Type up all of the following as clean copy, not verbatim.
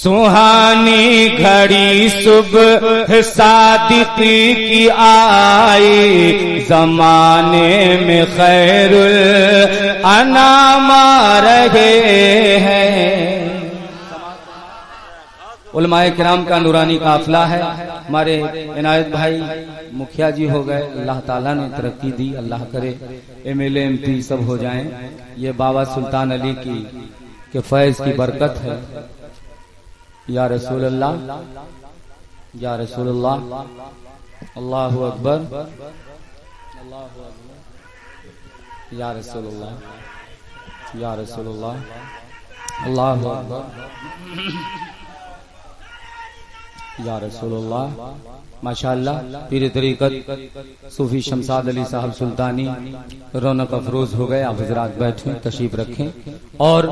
سہانی گھڑی صبح صادق کی آئی، زمانے میں خیر الانام رہے ہیں۔ علماء کرام کا نورانی قافلہ ہے۔ ہمارے عنایت بھائی مکھیا جی ہو گئے، اللہ تعالیٰ نے ترقی دی، اللہ کرے M L A M P سب ہو جائیں۔ یہ بابا سلطان علی کی کہ فیض کی برکت ہے۔ یا رسول اللہ، یا رسول اللہ، اللہ اکبر، اللہ اکبر، یا رسول اللہ، یا رسول اللہ، اللہ اکبر، یا رسول اللہ۔ ماشاءاللہ پیر طریقت صوفی شمساد علی صاحب سلطانی رونق افروز ہو گئے۔ آپ حضرات بیٹھیں، تشریف رکھیں اور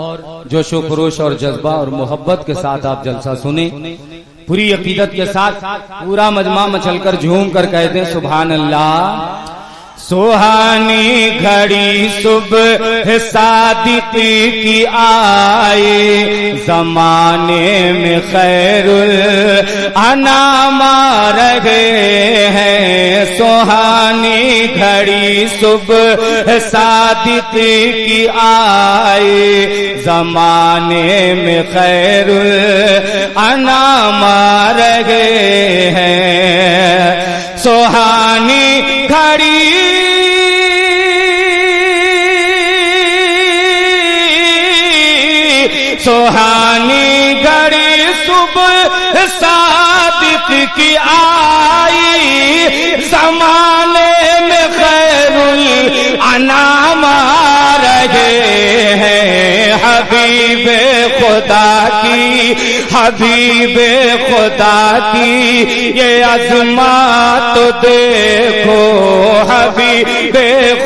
جوش و خروش اور جذبہ اور محبت کے ساتھ آپ جلسہ سنیں، پوری عقیدت کے ساتھ پورا مجمع مچل کر جھوم کر کہتے ہیں سبحان اللہ۔ سہانی گھڑی صبح صادق کی آئی، زمانے میں خیر الانام رہے ہیں۔ سہانی گھڑی صبح صادق کی آئی، زمانے میں خیر الانام رہے ہیں۔ سہانی گھڑی سہانی گھڑی صبح صادق کی آئی، زمانے میں خیر الانام رہے ہیں۔ حبیب خدا کی، حبیب خدا کی یہ عظمت تو دیکھو، حبیب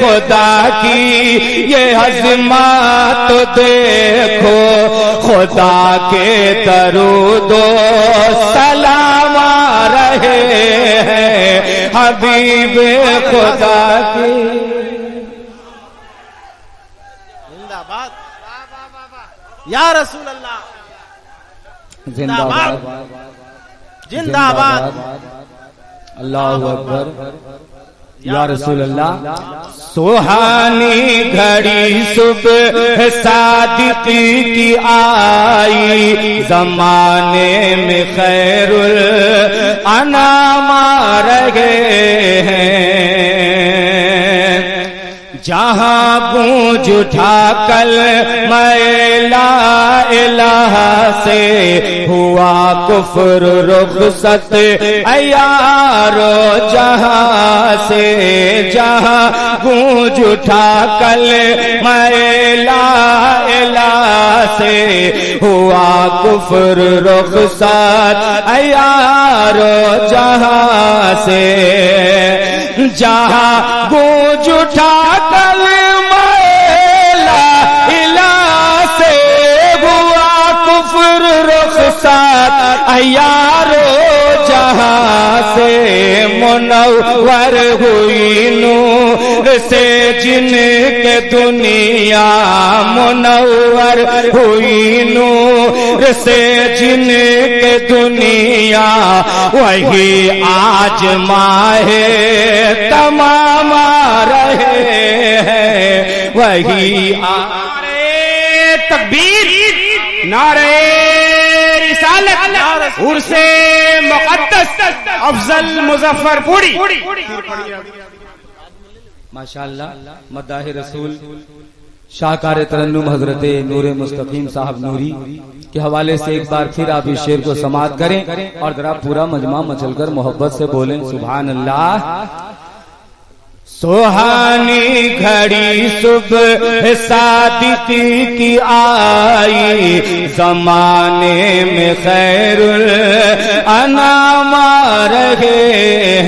خدا کی یہ عظمت تو دیکھو، خدا کے درود و سلام رہے ہیں حبیب خدا کی۔ زندہ باد، یا رسول اللہ، زندہ باد، زندہ باد، اللہ اکبر، یا رسول اللہ۔ سہانی گھڑی صبح صادق کی آئی، زمانے میں خیر الانام رہے ہیں۔ جہاں گونج اٹھا کلمہ لا الہ سے، ہوا کفر رخصت ایارو جہاں سے۔ جہاں گونج اٹھا کلمہ لا الہ سے، ہوا کفر رخصت ایارو جہاں سے۔ جہاں گونج اٹھا کلمہ لا الہ سے، ہوا کفر رخصت ایارو جہاں سے۔ منور ہوئی نور سے جن کے دنیا، منور ہوئی نور سے جن کے دنیا، وہی آج ماہ تمام رہے ہیں، وہی نعرہ تکبیر، نعرہ رسالت، عرس مقدس افضل مظفر پوری۔ ماشاءاللہ مداح رسول شاہکار ترنم حضرت نور مستقیم صاحب نوری کے حوالے سے ایک بار پھر آپ اس شعر کو سماعت کریں اور ذرا پورا مجمع مچل کر محبت سے بولیں سبحان اللہ۔ سہانی گھڑی صبح صادق کی آئی، زمانے میں خیر الانام رہے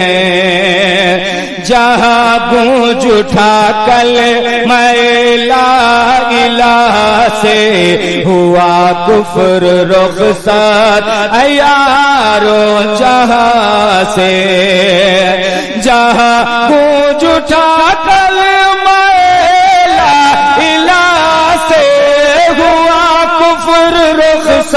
ہیں۔ جہاں گونج اٹھا کلمہ لا الہ سے، ہوا کفر رخصت ایارو جہاں سے۔ جہاں گونج اٹھا کلمہ لا الہ سے، ہوا کفر رخصت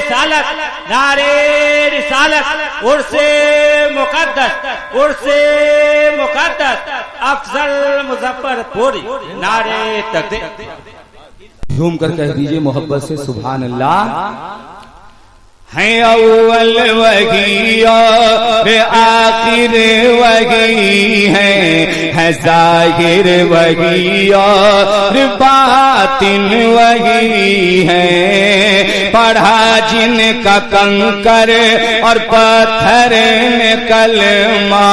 رسالت نعرے رسالت عرس مقدس افضل مظفر پوری نعرے تکبیر جھوم کر کہہ دیجئے محبت سے سبحان اللہ ہیں اول وہی اور آخر وہی ہے ظاہر وہی اور باطن وہی ہے پڑھا جن کا کنکر اور پتھر میں کلمہ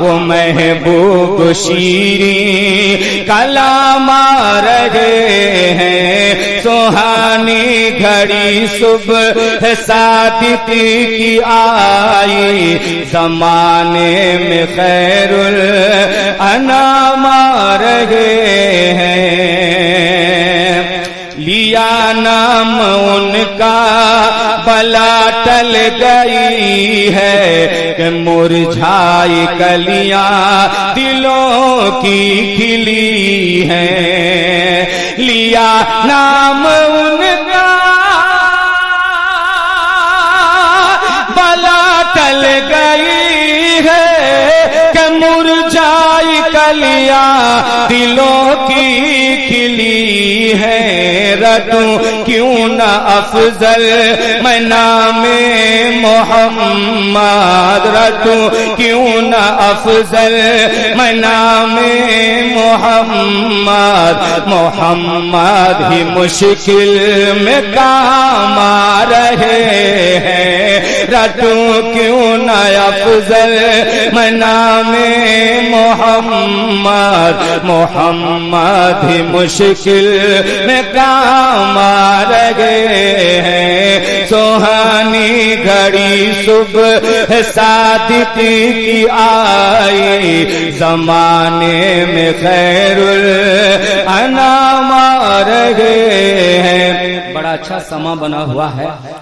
وہ محبوب شیریں کلام آ رہے ہیں سہانی گھڑی صبح صادق کی آئی زمانے میں خیر الانام آ رہے ہیں لیا نام ان کا بلا ٹل گئی ہے کہ مرجھائی کلیاں دلوں کی کھلی ہیں لیا نام ان کا بلا ٹل گئی ہے کہ مرجھائی کلیاں دلوں کی کھلی ہے رٹوں کیوں نہ افضل میں نام محمد رٹوں کیوں نہ افضل میں نام محمد ہی مشکل میں کام آ رہے ہیں رٹوں کیوں نہ افضل میں نام محمد ہی مشکل میں کام آ رہے ہیں سوہانی گھڑی صبح صادق کی آئی زمانے میں خیر الانام آ رہے ہیں بڑا اچھا سما بنا ہوا ہے